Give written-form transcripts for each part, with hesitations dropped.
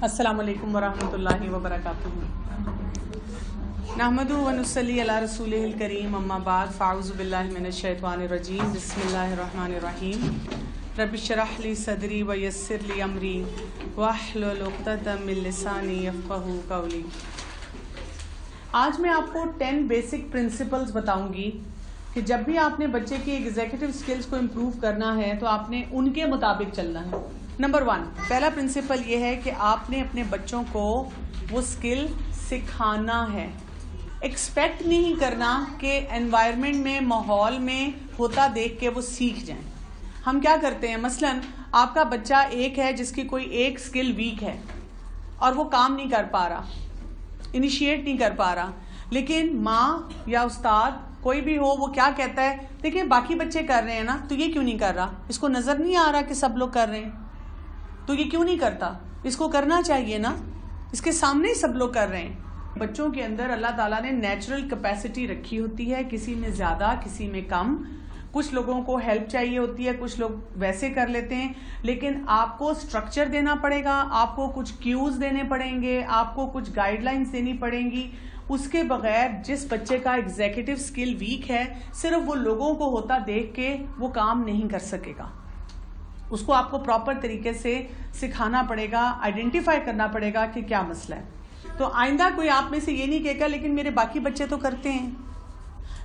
السلام علیکم ورحمۃ اللہ وبرکاتہ. نحمدہ و نصلی علی رسولہ الکریم، اما بعد، فاعوذ باللہ من الشیطان الرجیم، بسم اللہ الرحمن الرحیم. رب اشرح لی صدری ویسر لی امری واحلل عقدۃ من لسانی یفقہوا قولی. آج میں آپ کو 10 بیسک پرنسپلز بتاؤں گی کہ جب بھی آپ نے بچے کے ایگزیکٹو سکلز کو امپروو کرنا ہے تو آپ نے ان کے مطابق چلنا ہے. نمبر 1، پہلا پرنسپل یہ ہے کہ آپ نے اپنے بچوں کو وہ سکل سکھانا ہے. ایکسپیکٹ نہیں کرنا کہ انوائرمنٹ میں، ماحول میں ہوتا دیکھ کے وہ سیکھ جائیں. ہم کیا کرتے ہیں، مثلاً آپ کا بچہ ایک ہے جس کی کوئی ایک سکل ویک ہے اور وہ کام نہیں کر پا رہا، انیشیٹ نہیں کر پا رہا، لیکن ماں یا استاد کوئی بھی ہو وہ کیا کہتا ہے، دیکھیں باقی بچے کر رہے ہیں نا، تو یہ کیوں نہیں کر رہا؟ اس کو نظر نہیں آ رہا کہ سب لوگ کر رہے ہیں، تو یہ کیوں نہیں کرتا؟ اس کو کرنا چاہیے نا، اس کے سامنے سب لوگ کر رہے ہیں. بچوں کے اندر اللہ تعالیٰ نے نیچرل کیپیسٹی رکھی ہوتی ہے، کسی میں زیادہ کسی میں کم. کچھ لوگوں کو ہیلپ چاہیے ہوتی ہے، کچھ لوگ ویسے کر لیتے ہیں، لیکن آپ کو سٹرکچر دینا پڑے گا، آپ کو کچھ کیوز دینے پڑیں گے، آپ کو کچھ گائیڈ لائنز دینی پڑیں گی. اس کے بغیر جس بچے کا ایگزیکٹو سکل ویک ہے، صرف وہ لوگوں کو ہوتا دیکھ کے وہ کام نہیں کر سکے گا. اس کو آپ کو پراپر طریقے سے سکھانا پڑے گا، آئیڈینٹیفائی کرنا پڑے گا کہ کیا مسئلہ ہے. تو آئندہ کوئی آپ میں سے یہ نہیں کہے گا لیکن میرے باقی بچے تو کرتے ہیں،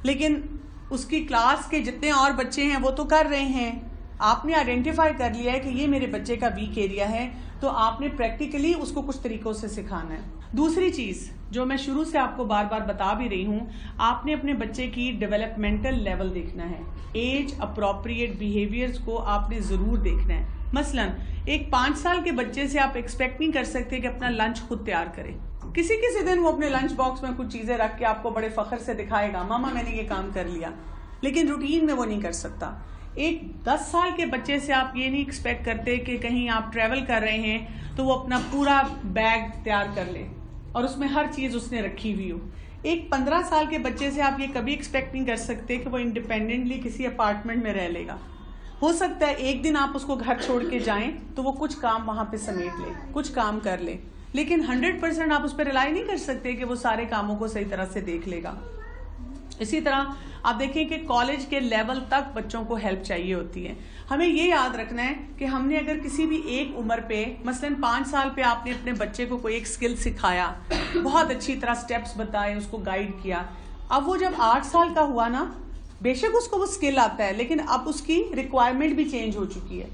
لیکن اس کی کلاس کے جتنے اور بچے ہیں وہ تو کر رہے ہیں. آپ نے آئیڈینٹیفائی کر لیا ہے کہ یہ میرے بچے کا ویک ایریا ہے، تو آپ نے پریکٹیکلی اس کو کچھ طریقوں سے سکھانا ہے. دوسری چیز جو میں شروع سے آپ کو بار بار بتا بھی رہی ہوں، آپ نے اپنے بچے کی ڈیولپمنٹل لیول دیکھنا ہے. ایج اپروپریٹ بیہیویئرز کو آپ نے ضرور دیکھنا ہے. مثلا ایک 5 سال کے بچے سے آپ ایکسپیکٹ نہیں کر سکتے کہ اپنا لنچ خود تیار کرے. کسی دن وہ اپنے لنچ باکس میں کچھ چیزیں رکھ کے آپ کو بڑے فخر سے دکھائے گا، ماما میں نے یہ کام کر لیا، لیکن روٹین میں وہ نہیں کر سکتا. ایک 10 سال کے بچے سے آپ یہ نہیں ایکسپیکٹ کرتے کہ کہیں آپ ٹریول کر رہے ہیں تو وہ اپنا پورا بیگ تیار کر لے اور اس میں ہر چیز اس نے رکھی ہوئی ہو. ایک 15 سال کے بچے سے آپ یہ کبھی ایکسپیکٹ نہیں کر سکتے کہ وہ انڈیپینڈنٹلی کسی اپارٹمنٹ میں رہ لے گا. ہو سکتا ہے ایک دن آپ اس کو گھر چھوڑ کے جائیں تو وہ کچھ کام وہاں پہ سمیٹ لے، کچھ کام کر لے، لیکن 100% آپ اس پہ ریلائی نہیں کر سکتے کہ وہ سارے کاموں کو صحیح طرح سے دیکھ لے گا. اسی طرح آپ دیکھیں کہ کالج کے لیول تک بچوں کو ہیلپ چاہیے ہوتی ہے. ہمیں یہ یاد رکھنا ہے کہ ہم نے اگر کسی بھی ایک عمر پہ، مثلاً 5 سال پہ آپ نے اپنے بچے کو کوئی ایک سکل سکھایا، بہت اچھی طرح سٹیپس بتائے، اس کو گائیڈ کیا. اب وہ جب 8 سال کا ہوا نا، بے شک اس کو وہ سکل آتا ہے، لیکن اب اس کی ریکوائرمنٹ بھی چینج ہو چکی ہے،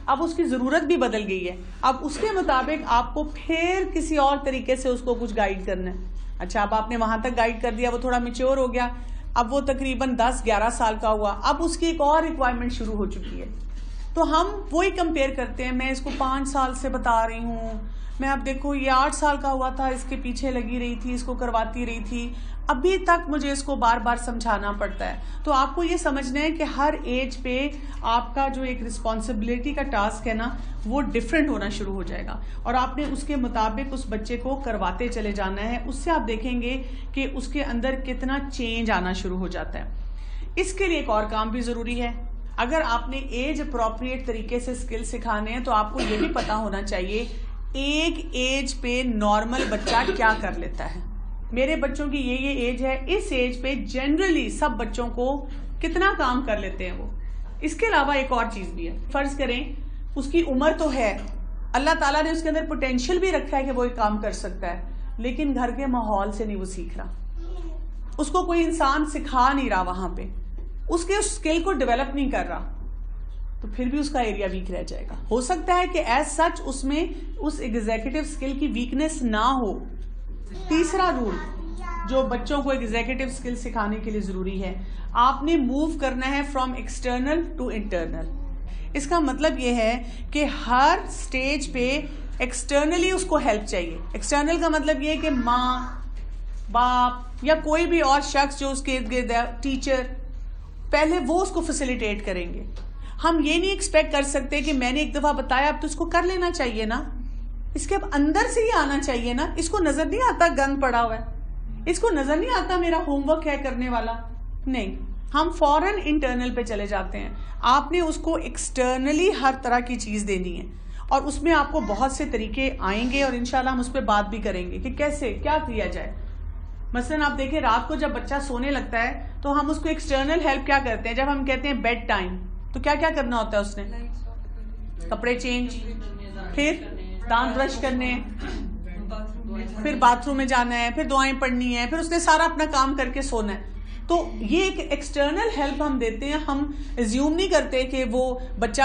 اب اس کی ضرورت بھی بدل گئی ہے. اب اس کے مطابق آپ کو پھر کسی اور طریقے سے اس کو کچھ گائیڈ کرنا ہے. اچھا، اب آپ نے وہاں تک گائیڈ کر دیا، وہ تھوڑا میچور ہو گیا، اب وہ تقریباً 10-11 سال کا ہوا، اب اس کی ایک اور ریکوائرمنٹ شروع ہو چکی ہے. تو ہم وہی کمپیئر کرتے ہیں، میں اس کو 5 سال سے بتا رہی ہوں، میں اب دیکھو یہ 8 سال کا ہوا تھا، اس کے پیچھے لگی رہی تھی، اس کو کرواتی رہی تھی، ابھی تک مجھے اس کو بار بار سمجھانا پڑتا ہے. تو آپ کو یہ سمجھنا ہے کہ ہر ایج پہ آپ کا جو ایک رسپانسبلٹی کا ٹاسک ہے نا، وہ ڈفرینٹ ہونا شروع ہو جائے گا، اور آپ نے اس کے مطابق اس بچے کو کرواتے چلے جانا ہے. اس سے آپ دیکھیں گے کہ اس کے اندر کتنا چینج آنا شروع ہو جاتا ہے. اس کے لیے ایک اور کام بھی ضروری ہے. اگر آپ نے ایج اپروپریٹ طریقے سے سکل سکھانے ہیں تو آپ کو یہ بھی پتا ہونا چاہیے ایک ایج پہ نارمل بچہ کیا کر لیتا ہے. میرے بچوں کی یہ ایج ہے، اس ایج پہ جنرلی سب بچوں کو کتنا کام کر لیتے ہیں وہ. اس کے علاوہ ایک اور چیز بھی ہے. فرض کریں اس کی عمر تو ہے، اللہ تعالیٰ نے اس کے اندر پوٹینشیل بھی رکھا ہے کہ وہ ایک کام کر سکتا ہے، لیکن گھر کے ماحول سے نہیں وہ سیکھ رہا، اس کو کوئی انسان سکھا نہیں رہا، وہاں پہ اس کے اسکل کو ڈیولپ نہیں کر رہا، تو پھر بھی اس کا ایریا ویک رہ جائے گا. ہو سکتا ہے کہ ایز سچ اس میں اس ایگزیکٹو اسکل کی ویکنیس نہ ہو. تیسرا رول جو بچوں کو ایگزیکٹو اسکل سکھانے کے لیے ضروری ہے، آپ نے موو کرنا ہے فرام ایکسٹرنل ٹو انٹرنل. اس کا مطلب یہ ہے کہ ہر سٹیج پہ ایکسٹرنلی اس کو ہیلپ چاہیے. ایکسٹرنل کا مطلب یہ ہے کہ ماں، باپ یا کوئی بھی اور شخص جو اس کے ارد گرد ہے، ٹیچر، پہلے وہ اس کو فیسیلیٹیٹ کریں گے. ہم یہ نہیں ایکسپیکٹ کر سکتے کہ میں نے ایک دفعہ بتایا اب تو اس کو کر لینا چاہیے نا، اس کے اب اندر سے ہی آنا چاہیے نا. اس کو نظر نہیں آتا گند پڑا ہوا ہے، اس کو نظر نہیں آتا میرا ہوم ورک ہے کرنے والا. نہیں، ہم فوراً انٹرنل پہ چلے جاتے ہیں. آپ نے اس کو ایکسٹرنلی ہر طرح کی چیز دینی ہے. اور اس میں آپ کو بہت سے طریقے آئیں گے اور انشاءاللہ ہم اس پہ بات بھی کریں گے کہ کیسے کیا کیا جائے. مثلا آپ دیکھیں رات کو جب بچہ سونے لگتا ہے تو ہم اس کو ایکسٹرنل ہیلپ کیا کرتے ہیں. جب ہم کہتے ہیں بیڈ ٹائم تو کیا کیا کرنا ہوتا ہے اس نے؟ کپڑے چینج, پھر دانت برش کرنے, پھر باتھ روم میں جانا ہے, پھر دعائیں پڑھنی ہے, پھر اس نے سارا اپنا کام کر کے سونا ہے. تو یہ ایک ایکسٹرنل ہیلپ ہم دیتے ہیں. ہم ایزیوم نہیں کرتے کہ وہ بچہ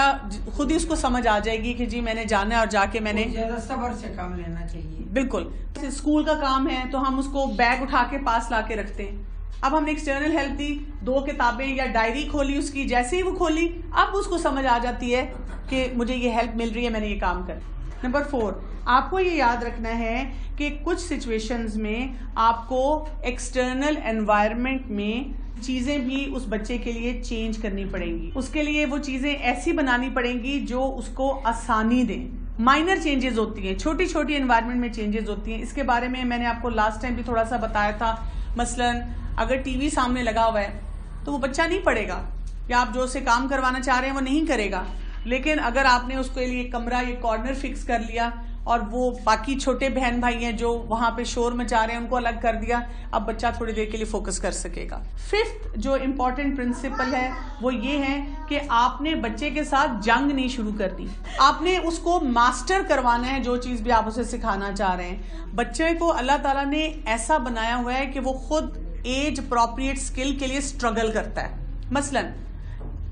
خود ہی اس کو سمجھ آ جائے گی کہ جی میں نے جانا ہے اور جا کے میں نے زیادہ صبر سے کام لینا چاہیے. بالکل. اسکول کا کام ہے تو ہم اس کو بیگ اٹھا کے پاس لا کے رکھتے ہیں. اب ہم نے ایکسٹرنل ہیلپ دی, 2 کتابیں یا ڈائری کھولی اس کی, جیسے ہی وہ کھولی اب اس کو سمجھ آ جاتی ہے کہ مجھے یہ ہیلپ مل رہی ہے, میں نے یہ کام کر. نمبر 4, آپ کو یہ یاد رکھنا ہے کہ کچھ سچویشنز میں آپ کو ایکسٹرنل انوائرمنٹ میں چیزیں بھی اس بچے کے لیے چینج کرنی پڑیں گی. اس کے لیے وہ چیزیں ایسی بنانی پڑیں گی جو اس کو آسانی دیں. مائنر چینجز ہوتی ہیں, چھوٹی چھوٹی انوائرمنٹ میں چینجز ہوتی ہیں. اس کے بارے میں نے آپ کو لاسٹ ٹائم بھی تھوڑا سا بتایا تھا. مثلا اگر ٹی وی سامنے لگا ہوا ہے تو وہ بچہ نہیں پڑھے گا, یا آپ جو اسے کام کروانا چاہ رہے ہیں وہ نہیں کرے گا. لیکن اگر آپ نے اس کے لیے کمرہ یا کارنر فکس کر لیا اور وہ باقی چھوٹے بہن بھائی ہیں جو وہاں پہ شور مچا رہے ہیں ان کو الگ کر دیا, اب بچہ تھوڑی دیر کے لیے فوکس کر سکے گا. 5th جو امپورٹنٹ پرنسپل ہے وہ یہ ہے کہ آپ نے بچے کے ساتھ جنگ نہیں شروع کرنی. آپ نے اس کو ماسٹر کروانا ہے جو چیز بھی آپ اسے سکھانا چاہ رہے ہیں. بچے کو اللہ تعالیٰ نے ایسا بنایا ہوا ہے کہ وہ خود ایج اپروپریٹ اسکل کے لیے اسٹرگل کرتا ہے. مثلا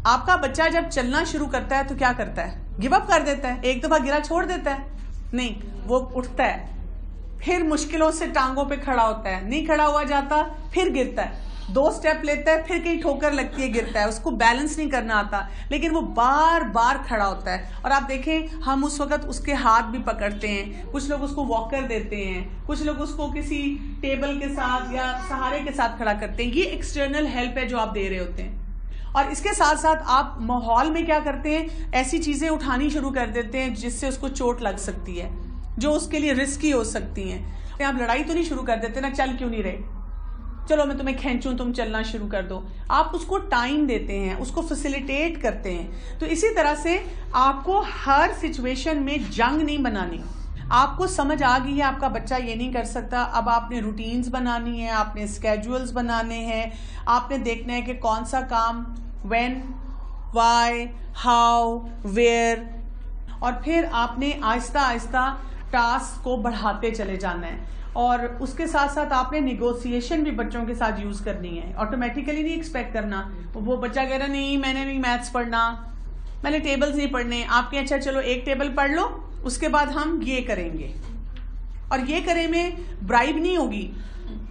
آپ کا بچہ جب چلنا شروع کرتا ہے تو کیا کرتا ہے؟ گیو اپ کر دیتا ہے, ایک دفعہ گرا چھوڑ دیتا ہے؟ نہیں, وہ اٹھتا ہے, پھر مشکلوں سے ٹانگوں پہ کھڑا ہوتا ہے, نہیں کھڑا ہوا جاتا, پھر گرتا ہے, 2 اسٹیپ لیتا ہے, پھر کہیں ٹھوکر لگتی ہے, گرتا ہے, اس کو بیلنس نہیں کرنا آتا, لیکن وہ بار بار کھڑا ہوتا ہے. اور آپ دیکھیں ہم اس وقت اس کے ہاتھ بھی پکڑتے ہیں, کچھ لوگ اس کو واکر دیتے ہیں, کچھ لوگ اس کو کسی ٹیبل کے ساتھ یا سہارے کے ساتھ کھڑا کرتے ہیں. یہ ایکسٹرنل ہیلپ ہے جو آپ دے رہے ہوتے ہیں. اور اس کے ساتھ ساتھ آپ ماحول میں کیا کرتے ہیں, ایسی چیزیں اٹھانی شروع کر دیتے ہیں جس سے اس کو چوٹ لگ سکتی ہے, جو اس کے لیے رسکی ہو سکتی ہیں. آپ لڑائی تو نہیں شروع کر دیتے نا, چل کیوں نہیں رہے, چلو میں تمہیں کھینچوں تم چلنا شروع کر دو. آپ اس کو ٹائم دیتے ہیں, اس کو فیسیلیٹیٹ کرتے ہیں. تو اسی طرح سے آپ کو ہر سچویشن میں جنگ نہیں بنانی. آپ کو سمجھ آ گئی ہے آپ کا بچہ یہ نہیں کر سکتا, اب آپ نے روٹینز بنانی ہے, آپ نے اسکیجولز بنانے ہیں, آپ نے دیکھنا ہے کہ کون سا کام when, why, how, where, اور پھر آپ نے آہستہ آہستہ ٹاسک کو بڑھاتے چلے جانا ہے. اور اس کے ساتھ ساتھ آپ نے نیگوسیشن بھی بچوں کے ساتھ یوز کرنی ہے. آٹومیٹیکلی نہیں ایکسپیکٹ کرنا, وہ بچہ کہہ رہا نہیں میں نے نہیں میتھس پڑھنا, میں نے ٹیبلز نہیں پڑھنے. آپ کے اچھا چلو ایک ٹیبل پڑھ لو, اس کے بعد ہم یہ کریں گے, اور یہ کرے میں برائب نہیں ہوگی.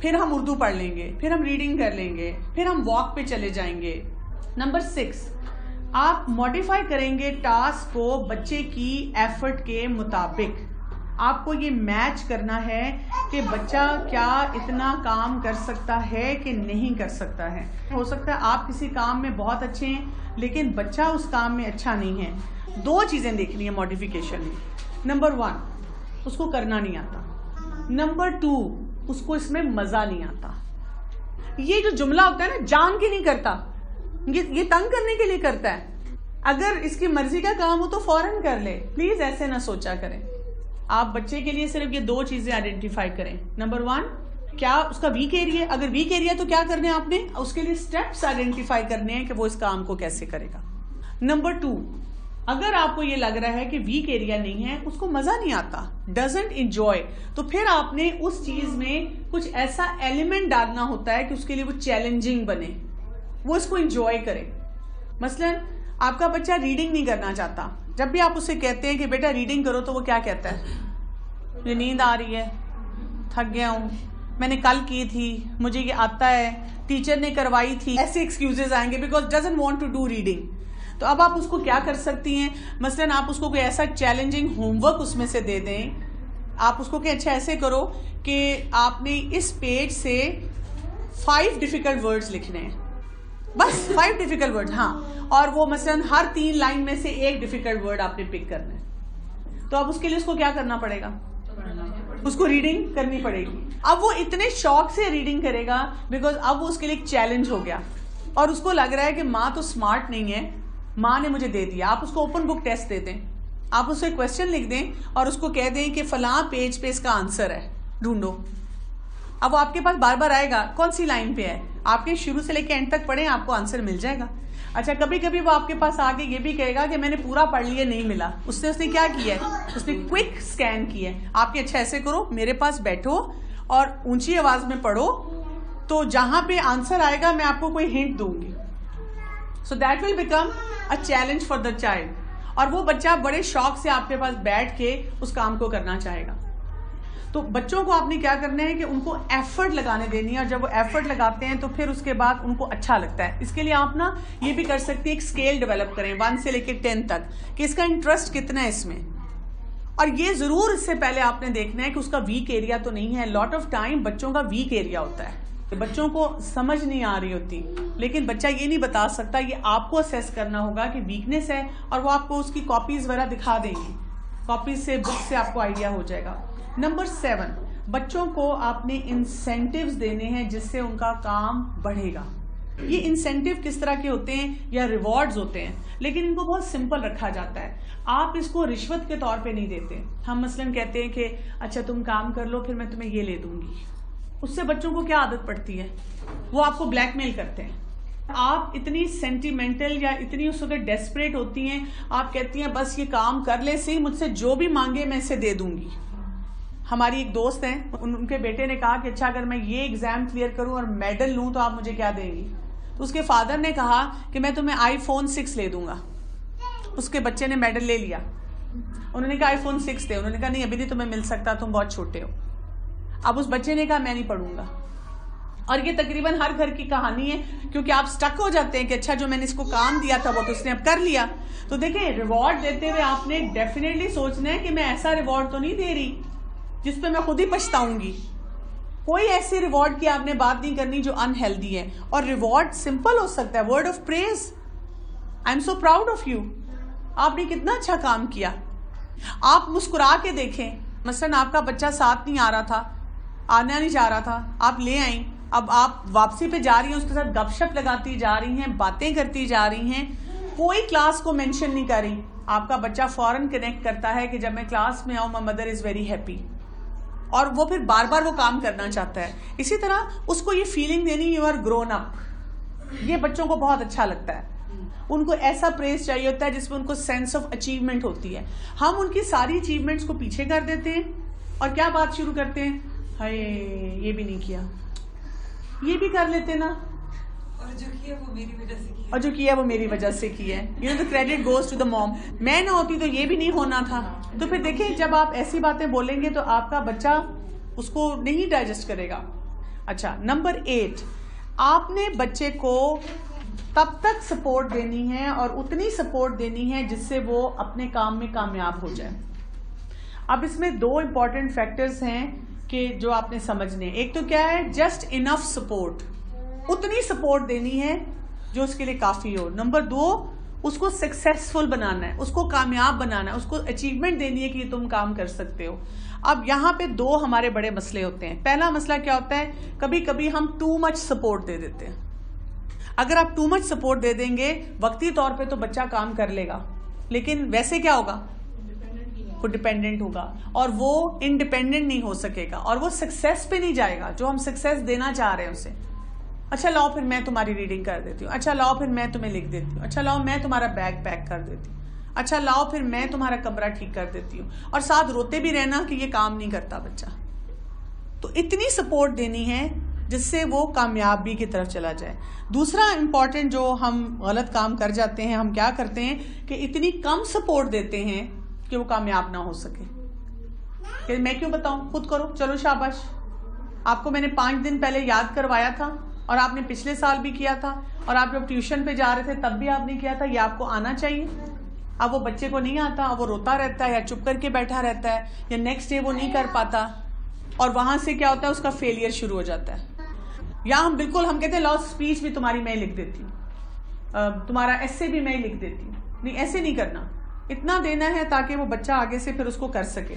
پھر ہم اردو پڑھ لیں گے, پھر ہم ریڈنگ کر لیں گے, پھر ہم واک پہ چلے جائیں گے. نمبر 6, آپ موڈیفائی کریں گے ٹاسک کو بچے کی ایفرٹ کے مطابق. آپ کو یہ میچ کرنا ہے کہ بچہ کیا اتنا کام کر سکتا ہے کہ نہیں کر سکتا ہے. ہو سکتا ہے آپ کسی کام میں بہت اچھے ہیں لیکن بچہ اس کام میں اچھا نہیں ہے. 2 چیزیں دیکھنی ہے موڈیفیکیشن میں. نمبر 1, اس کو کرنا نہیں آتا. نمبر 2, اس کو اس میں مزہ نہیں آتا. یہ جو جملہ ہوتا ہے نا, جان کے نہیں کرتا, یہ تنگ کرنے کے لیے کرتا ہے. اگر اس کی مرضی کا کام ہو تو فوراً کر لے. پلیز ایسے نہ سوچا کریں. آپ بچے کے لیے صرف یہ 2 چیزیں آئیڈینٹیفائی کریں. نمبر 1, کیا اس کا ویک ایریا, اگر ویک ایریا تو کیا کرنے آپ نے, اس کے لیے سٹیپس آئیڈینٹیفائی کرنے ہیں کہ وہ اس کام کو کیسے کرے گا. نمبر 2, اگر آپ کو یہ لگ رہا ہے کہ ویک ایریا نہیں ہے, اس کو مزہ نہیں آتا, ڈزنٹ انجوائے, تو پھر آپ نے اس چیز میں کچھ ایسا ایلیمنٹ ڈالنا ہوتا ہے کہ اس کے لیے وہ چیلنجنگ بنے, وہ اس کو انجوائے کرے. مثلا آپ کا بچہ ریڈنگ نہیں کرنا چاہتا, جب بھی آپ اسے کہتے ہیں کہ بیٹا ریڈنگ کرو تو وہ کیا کہتا ہے, مجھے نیند آ رہی ہے, تھک گیا ہوں, میں نے کل کی تھی, مجھے یہ آتا ہے, ٹیچر نے کروائی تھی. ایسے ایکسکیوزز آئیں گے because doesn't want to do reading. تو اب آپ اس کو کیا کر سکتی ہیں, مثلا آپ اس کو کوئی ایسا چیلنجنگ ہوم ورک اس میں سے دے دیں. آپ اس کو کہ اچھا ایسے کرو کہ آپ نے اس پیج سے 5 ڈیفیکلٹ ورڈز لکھنے ہیں, بس 5 ڈیفیکلٹ ورڈ. ہاں, اور وہ مثلا ہر 3 لائن میں سے 1 ڈیفیکلٹ ورڈ آپ نے پک کرنا ہے. تو اب اس کے لیے اس کو کیا کرنا پڑے گا, اس کو ریڈنگ کرنی پڑے گی. اب وہ اتنے شوق سے ریڈنگ کرے گا بیکاز اب وہ اس کے لیے ایک چیلنج ہو گیا, اور اس کو لگ رہا ہے کہ ماں تو اسمارٹ نہیں ہے, ماں نے مجھے دے دیا. آپ اس کو اوپن بک ٹیسٹ دے دیں, آپ اسے کوشچن لکھ دیں اور اس کو کہہ دیں کہ فلاں پیج پہ اس کا آنسر ہے، ڈھونڈو. اب وہ آپ کے پاس بار بار آئے گا کون سی لائن پہ ہے، آپ کے شروع سے لے کے اینڈ تک پڑھیں، آپ کو آنسر مل جائے گا. اچھا کبھی کبھی وہ آپ کے پاس آ کے یہ بھی کہے گا کہ میں نے پورا پڑھ لیا نہیں ملا. اس نے کیا کیا ہے، اس نے کوئک اسکین کیا ہے. آپ کے اچھا ایسے کرو، میرے پاس بیٹھو اور اونچی آواز میں پڑھو، تو جہاں پہ آنسر آئے گا میں آپ کو کوئی ہنٹ دوں گی. So that will become a challenge for the child. اور وہ بچہ بڑے شوق سے آپ کے پاس بیٹھ کے اس کام کو کرنا چاہے گا. تو بچوں کو آپ نے کیا کرنا ہے کہ ان کو ایفرٹ لگانے دینی ہے، اور جب وہ ایفرٹ لگاتے ہیں تو پھر اس کے بعد ان کو اچھا لگتا ہے. اس کے لیے آپ نا یہ بھی کر سکتے ہیں، ایک اسکیل ڈیولپ کریں 1 سے لے کے 10 تک کہ اس کا انٹرسٹ کتنا ہے اس میں. اور یہ ضرور اس سے پہلے آپ نے دیکھنا ہے کہ اس کا ویک ایریا تو نہیں ہے. لاٹ آف ٹائم بچوں کا ویک ایریا ہوتا ہے، بچوں کو سمجھ نہیں آ رہی ہوتی، لیکن بچہ یہ نہیں بتا سکتا. یہ آپ کو اسیس کرنا ہوگا کہ ویکنیس ہے، اور وہ آپ کو اس کی کاپیز وغیرہ دکھا دیں گی. کاپیز سے، بک سے آپ کو آئیڈیا ہو جائے گا. نمبر 7، بچوں کو آپ نے انسینٹیوز دینے ہیں جس سے ان کا کام بڑھے گا. یہ انسینٹیو کس طرح کے ہوتے ہیں یا ریوارڈز ہوتے ہیں، لیکن ان کو بہت سمپل رکھا جاتا ہے. آپ اس کو رشوت کے طور پہ نہیں دیتے. ہم مثلاً کہتے ہیں کہ اچھا تم کام کر لو پھر میں تمہیں یہ لے دوں گی. اس سے بچوں کو کیا عادت پڑتی ہے، وہ آپ کو بلیک میل کرتے ہیں. آپ اتنی سینٹیمنٹل یا اتنی اس وقت ڈیسپریٹ ہوتی ہیں، آپ کہتی ہیں بس یہ کام کر لے سی، مجھ سے جو بھی مانگے میں اسے دے دوں گی. ہماری ایک دوست ہیں، ان کے بیٹے نے کہا کہ اچھا اگر میں یہ ایگزام کلیئر کروں اور میڈل لوں تو آپ مجھے کیا دیں گی. تو اس کے فادر نے کہا کہ میں تمہیں iPhone 6 لے دوں گا. اس کے بچے نے میڈل لے لیا. انہوں نے کہا iPhone 6 دے. انہوں نے کہا نہیں ابھی نہیں تمہیں مل سکتا، تم بہت چھوٹے ہو. اب اس بچے نے کہا میں نہیں پڑھوں گا. اور یہ تقریباً ہر گھر کی کہانی ہے، کیونکہ آپ سٹک ہو جاتے ہیں کہ اچھا جو میں نے اس کو کام دیا تھا وہ تو اس نے اب کر لیا. تو دیکھیں ریوارڈ دیتے ہوئے آپ نے ڈیفینیٹلی سوچنا ہے کہ میں ایسا ریوارڈ تو نہیں دے رہی جس پہ میں خود ہی پچھتاؤں گی. کوئی ایسی ریوارڈ کی آپ نے بات نہیں کرنی جو انہیلدی ہے. اور ریوارڈ سمپل ہو سکتا ہے، word of praise, I am so proud of you, آپ نے کتنا اچھا کام کیا. آپ مسکرا کے دیکھیں. مثلاً آپ کا بچہ ساتھ نہیں آ رہا تھا، آنا نہیں چاہ رہا تھا، آپ لے آئیں. اب آپ واپسی پہ جا رہی ہیں، اس کے ساتھ گپ شپ لگاتی جا رہی ہیں، باتیں کرتی جا رہی ہیں، کوئی کلاس کو مینشن نہیں کر رہی. آپ کا بچہ فوراً کنیکٹ کرتا ہے کہ جب میں کلاس میں آؤں my mother is very happy, اور وہ پھر بار بار وہ کام کرنا چاہتا ہے. اسی طرح اس کو یہ فیلنگ دینی یو آر گرون اپ. یہ بچوں کو بہت اچھا لگتا ہے. ان کو ایسا پریز چاہیے ہوتا ہے جس میں ان کو سینس آف اچیومنٹ ہوتی ہے. ہم ان کی ساری اچیومنٹس کو پیچھے کر دیتے ہیں اور کیا بات شروع کرتے ہیں، ہائے یہ بھی نہیں کیا، یہ بھی کر لیتے نا، اور جو کیا وہ میری وجہ سے کیا، اور جو کیا وہ میری وجہ سے کیا ہے. You know the credit goes to the mom. میں نہ ہوتی تو یہ بھی نہیں ہونا تھا. تو پھر دیکھیں جب آپ ایسی باتیں بولیں گے تو آپ کا بچہ اس کو نہیں ڈائجسٹ کرے گا. اچھا نمبر 8، آپ نے بچے کو تب تک سپورٹ دینی ہے اور اتنی سپورٹ دینی ہے جس سے وہ اپنے کام میں کامیاب ہو جائے. اب اس میں 2 امپورٹنٹ فیکٹرز ہیں کہ جو آپ نے سمجھنے. ایک تو کیا ہے، جسٹ انف سپورٹ، اتنی سپورٹ دینی ہے جو اس کے لیے کافی ہو. نمبر 2، اس کو سکسیسفل بنانا ہے، اس کو کامیاب بنانا ہے، اس کو اچیومنٹ دینی ہے کہ یہ تم کام کر سکتے ہو. اب یہاں پہ 2 ہمارے بڑے مسئلے ہوتے ہیں. پہلا مسئلہ کیا ہوتا ہے، کبھی کبھی ہم ٹو مچ سپورٹ دے دیتے ہیں. اگر آپ ٹو مچ سپورٹ دے دیں گے وقتی طور پہ تو بچہ کام کر لے گا، لیکن ویسے کیا ہوگا، وہ ڈیپینڈنٹ ہوگا اور وہ انڈیپینڈنٹ نہیں ہو سکے گا اور وہ سکسیس پہ نہیں جائے گا جو ہم سکسیس دینا چاہ رہے ہیں اسے. اچھا لاؤ پھر میں تمہاری ریڈنگ کر دیتی ہوں، اچھا لاؤ پھر میں تمہیں لکھ دیتی ہوں، اچھا لاؤ میں تمہارا بیگ پیک کر دیتی ہوں، اچھا لاؤ پھر میں تمہارا کمرہ ٹھیک کر دیتی ہوں، اور ساتھ روتے بھی رہنا کہ یہ کام نہیں کرتا بچہ. تو اتنی سپورٹ دینی ہے جس سے وہ کامیابی کی طرف چلا جائے. دوسرا امپورٹنٹ جو ہم غلط کام کر جاتے ہیں، ہم کیا کرتے ہیں کہ اتنی کم سپورٹ دیتے ہیں کہ وہ کامیاب نہ ہو سکے. کہ میں کیوں بتاؤں، خود کرو، چلو شاباش. آپ کو میں نے 5 دن پہلے یاد کروایا تھا اور آپ نے پچھلے سال بھی کیا تھا، اور آپ جب ٹیوشن پہ جا رہے تھے تب بھی آپ نے کیا تھا. یہ آپ کو آنا چاہیے. اب وہ بچے کو نہیں آتا، اب وہ روتا رہتا ہے یا چپ کر کے بیٹھا رہتا ہے یا نیکسٹ ڈے وہ نہیں کر پاتا، اور وہاں سے کیا ہوتا ہے، اس کا فیلئر شروع ہو جاتا ہے. یا ہم کہتے ہیں لاس اسپیچ بھی تمہاری میں لکھ دیتی ہوں، تمہارا ایسے بھی میں لکھ دیتی ہوں. نہیں، ایسے نہیں کرنا. اتنا دینا ہے تاکہ وہ بچہ آگے سے پھر اس کو کر سکے.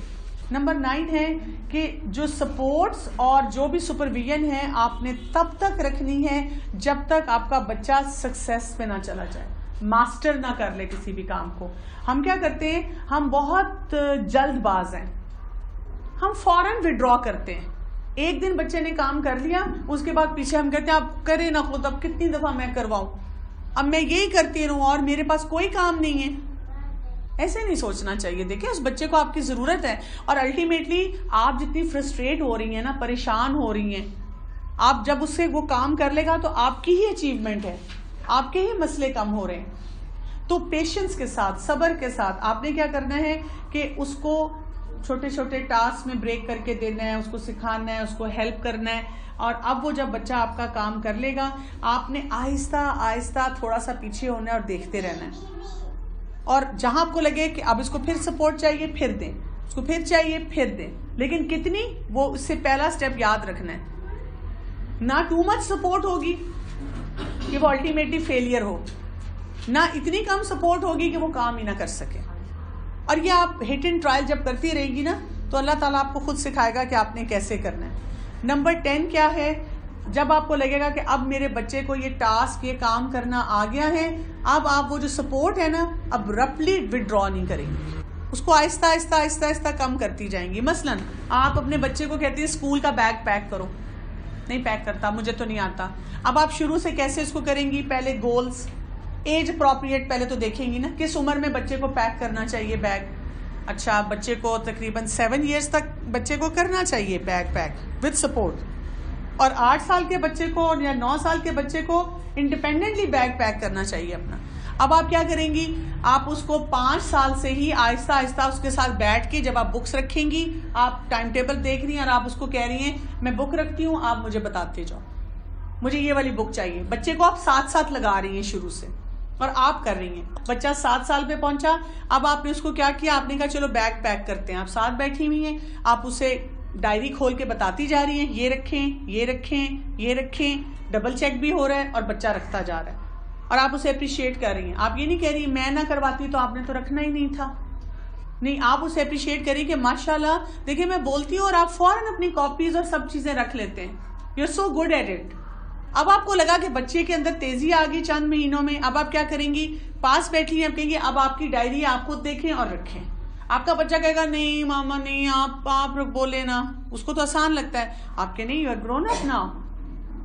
نمبر 9 ہے کہ جو سپورٹس اور جو بھی سپرویژن ہے آپ نے تب تک رکھنی ہے جب تک آپ کا بچہ سکسیس پہ نہ چلا جائے. ماسٹر نہ کر لے کسی بھی کام کو. ہم کیا کرتے ہیں, ہم بہت جلد باز ہیں, ہم فوراً وڈرا کرتے ہیں. ایک دن بچے نے کام کر لیا, اس کے بعد پیچھے ہم کہتے ہیں اب کرے نہ خود, اب کتنی دفعہ میں کرواؤں, اب میں یہی کرتی رہوں اور میرے پاس کوئی کام نہیں ہے. ایسے نہیں سوچنا چاہیے. دیکھیں اس بچے کو آپ کی ضرورت ہے, اور الٹیمیٹلی آپ جتنی فرسٹریٹ ہو رہی ہیں نا, پریشان ہو رہی ہیں, آپ جب اس سے وہ کام کر لے گا تو آپ کی ہی اچیومنٹ ہے, آپ کے ہی مسئلے کم ہو رہے ہیں. تو پیشنس کے ساتھ, صبر کے ساتھ آپ نے کیا کرنا ہے کہ اس کو چھوٹے چھوٹے ٹاسک میں بریک کر کے دینا ہے, اس کو سکھانا ہے, اس کو ہیلپ کرنا ہے. اور اب وہ جب بچہ آپ کا کام کر لے گا, آپ نے آہستہ آہستہ تھوڑا سا پیچھے ہونا ہے اور دیکھتے رہنا ہے. اور جہاں آپ کو لگے کہ اب اس کو پھر سپورٹ چاہیے پھر دیں, اس کو پھر چاہیے پھر دیں, لیکن کتنی, وہ اس سے پہلا سٹیپ یاد رکھنا ہے. نہ ٹو مچ سپورٹ ہوگی کہ وہ الٹیمیٹلی فیلئر ہو, نہ اتنی کم سپورٹ ہوگی کہ وہ کام ہی نہ کر سکے. اور یہ آپ ہٹ اینڈ ٹرائل جب کرتی رہے گی نا, تو اللہ تعالیٰ آپ کو خود سکھائے گا کہ آپ نے کیسے کرنا ہے. نمبر 10 کیا ہے, جب آپ کو لگے گا کہ اب میرے بچے کو یہ ٹاسک, یہ کام کرنا آ گیا ہے, اب آپ وہ جو سپورٹ ہے نا, اب رپلی وڈرا نہیں کریں گے, اس کو آہستہ آہستہ آہستہ آہستہ کم کرتی جائیں گی. مثلاً آپ اپنے بچے کو کہتے ہیں اسکول کا بیگ پیک کرو, نہیں پیک کرتا, مجھے تو نہیں آتا. اب آپ شروع سے کیسے اس کو کریں گی, پہلے گولز, ایج اپروپریٹ پہلے تو دیکھیں گی نا, کس عمر میں بچے کو پیک کرنا چاہیے بیگ. اچھا, بچے کو تقریباً 7 ایئرس تک بچے کو کرنا چاہیے بیگ پیک وتھ سپورٹ, اور 8 سال کے بچے کو یا 9 سال کے بچے کو انڈیپینڈنٹلی بیگ پیک کرنا چاہیے اپنا. اب آپ کیا کریں گی, آپ اس کو 5 سال سے ہی آہستہ آہستہ اس کے ساتھ بیٹھ کے, جب آپ بکس رکھیں گی, آپ ٹائم ٹیبل دیکھ رہی ہیں اور آپ اس کو کہہ رہی ہیں میں بک رکھتی ہوں, آپ مجھے بتاتے جاؤ مجھے یہ والی بک چاہیے. بچے کو آپ ساتھ ساتھ لگا رہی ہیں شروع سے, اور آپ کر رہی ہیں. بچہ 7 سال پہ پہنچا, اب آپ نے اس کو کیا کیا, آپ نے کہا چلو بیگ پیک کرتے ہیں. آپ ساتھ بیٹھی ہوئی ہیں, آپ اسے ڈائری کھول کے بتاتی جا رہی ہیں, یہ رکھیں یہ رکھیں یہ رکھیں, ڈبل چیک بھی ہو رہا ہے اور بچہ رکھتا جا رہا ہے, اور آپ اسے اپریشیٹ کر رہی ہیں. آپ یہ نہیں کہہ رہی میں نہ کرواتی تو آپ نے تو رکھنا ہی نہیں تھا, نہیں, آپ اسے اپریشیٹ کری کہ ماشاءاللہ دیکھیں میں بولتی ہوں اور آپ فوراً اپنی کاپیز اور سب چیزیں رکھ لیتے ہیں, you are so good at it. اب آپ کو لگا کہ بچے کے اندر تیزی آ گئی چند مہینوں میں, اب آپ کیا کریں گی, پاس بیٹھی ہیں, آپ کہیں گے اب آپ کی ڈائری آپ خود دیکھیں اور رکھیں. آپ کا بچہ کہے گا نہیں ماما نہیں, آپ بولے نا, اس کو تو آسان لگتا ہے. آپ کے نہیں, you are grown up now,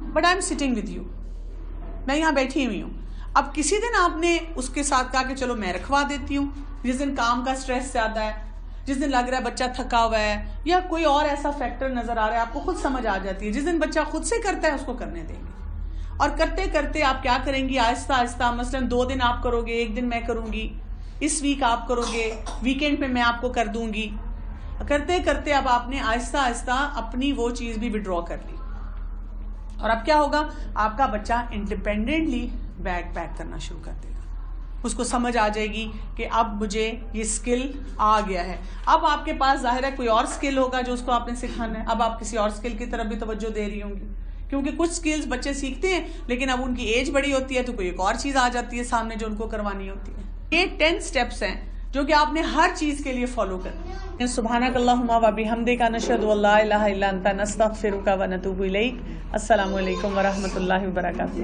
but I am sitting with you, میں یہاں بیٹھی ہوئی ہوں. اب کسی دن آپ نے اس کے ساتھ کہا کہ چلو میں رکھوا دیتی ہوں, جس دن کام کا سٹریس زیادہ ہے, جس دن لگ رہا ہے بچہ تھکا ہوا ہے, یا کوئی اور ایسا فیکٹر نظر آ رہا ہے, آپ کو خود سمجھ آ جاتی ہے. جس دن بچہ خود سے کرتا ہے اس کو کرنے دیں گے, اور کرتے کرتے آپ کیا کریں گی, آہستہ آہستہ, مثلاً 2 دن آپ کرو گے, 1 دن میں کروں گی, اس ویک آپ کرو گے, ویکینڈ پہ میں آپ کو کر دوں گی. کرتے کرتے اب آپ نے آہستہ آہستہ اپنی وہ چیز بھی وڈرا کر لی, اور اب کیا ہوگا, آپ کا بچہ انڈیپینڈنٹلی بیگ پیک کرنا شروع کر دے گا. اس کو سمجھ آ جائے گی کہ اب مجھے یہ سکل آ گیا ہے. اب آپ کے پاس ظاہر ہے کوئی اور سکل ہوگا جو اس کو آپ نے سکھانا ہے. اب آپ کسی اور سکل کی طرف بھی توجہ دے رہی ہوں گی, کیونکہ کچھ سکلز بچے سیکھتے ہیں لیکن اب ان کی ایج بڑی ہوتی ہے تو کوئی ایک اور چیز آ جاتی ہے سامنے جو ان کو کروانی ہوتی ہے. یہ 10 سٹیپس ہیں جو کہ آپ نے ہر چیز کے لیے فالو کرنا ہے. سبحانک اللہم و بحمدک نشہد ان لا الہ الا انت نستغفرک و نتوب الیک. السلام علیکم ورحمۃ اللہ وبرکاتہ.